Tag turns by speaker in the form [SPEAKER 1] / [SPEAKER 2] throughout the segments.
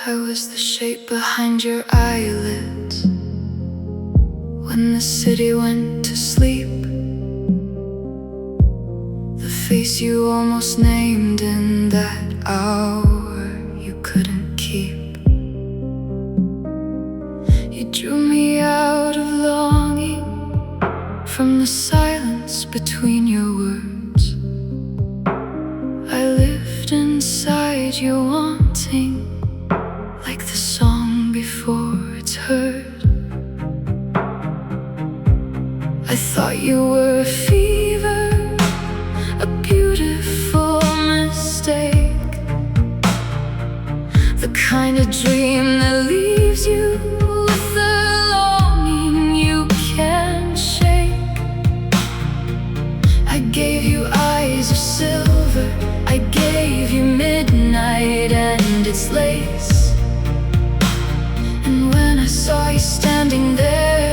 [SPEAKER 1] I was the shape behind your eyelids when the city went to sleep, the face you almost named in that hour you couldn't keep. You drew me out of longing from the silence between your words. I lived inside you, wanting, like the song before it's heard. I thought you were a fever, a beautiful mistake, the kind of dream that leaves you with a longing you can't shake. I gave you eyes of silver, I gave you midnight and its lace. And when I saw you standing there,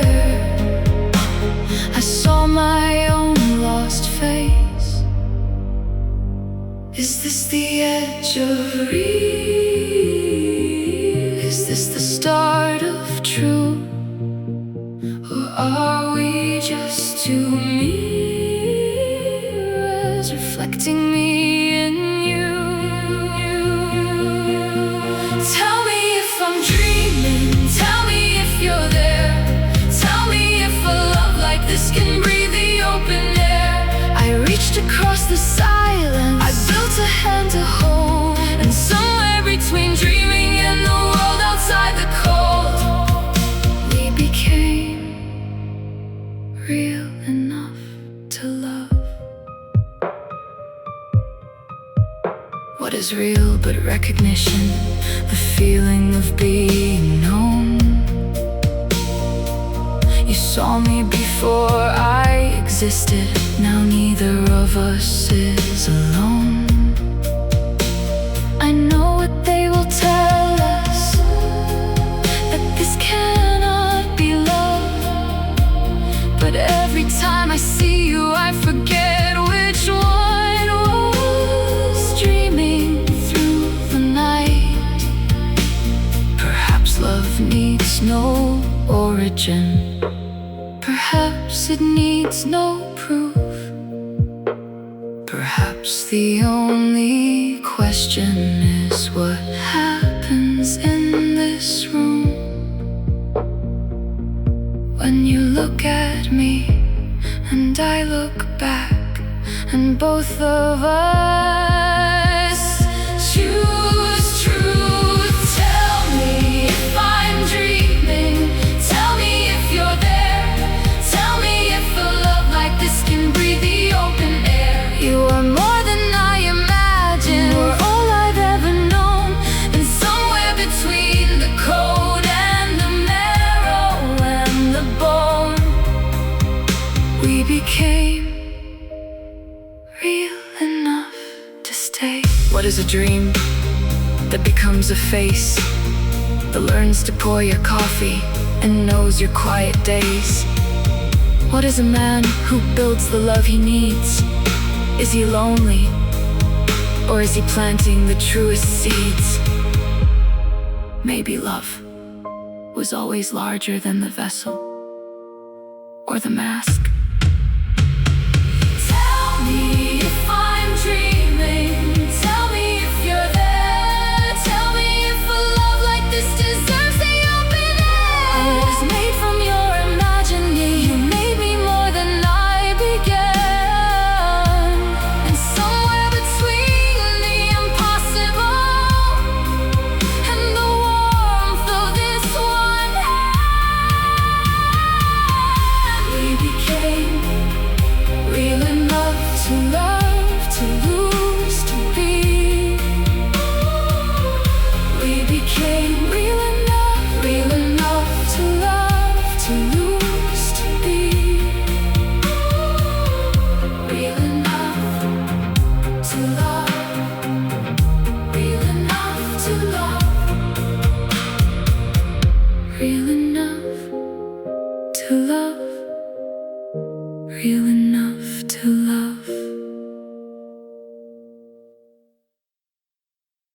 [SPEAKER 1] I saw my own lost face. Is this the edge of real? Is this the start of true? Or are we just two mirrors reflecting me in you? Tell me if I'm dreaming, tell me if you're there. Tell me if a love like this can breathe the open air. I reached across the silence, I built a hand to hold, and somewhere between dreaming and the world outside the cold, we became real enough to love. What is real but recognition, the feeling of being known? You saw me before I existed, now neither of us is alone. I know what they will tell us, that this cannot be love. But every time I see you I forget which one was dreaming through the night. Perhaps love needs no origin, perhaps it needs no proof. Perhaps the only question is what happens in this room when you look at me and I look back, and both of us choose truth. Tell me if I'm dreaming, tell me if you're there. Tell me if a love like this can breathe the open air. You are more than I imagined, you're all I've ever known. And somewhere between the code and the marrow and the bone, we became real enough to stay. What is a dream that becomes a face, that learns to pour your coffee and knows your quiet days? What is a man who builds the love he needs? Is he lonely, or is he planting the truest seeds? Maybe love was always larger than the vessel or the mask. Tell me if I'm dreaming, tell me if you're there. Tell me if a love like this deserves the open air. I was made from your imagining, you made me more than I began. And somewhere between the impossible and the warmth of this one hand, we became real enough to love, to lose, to be. We became real enough to love, to lose, to be. Real enough to love, real enough to love, real enough to love, real enough.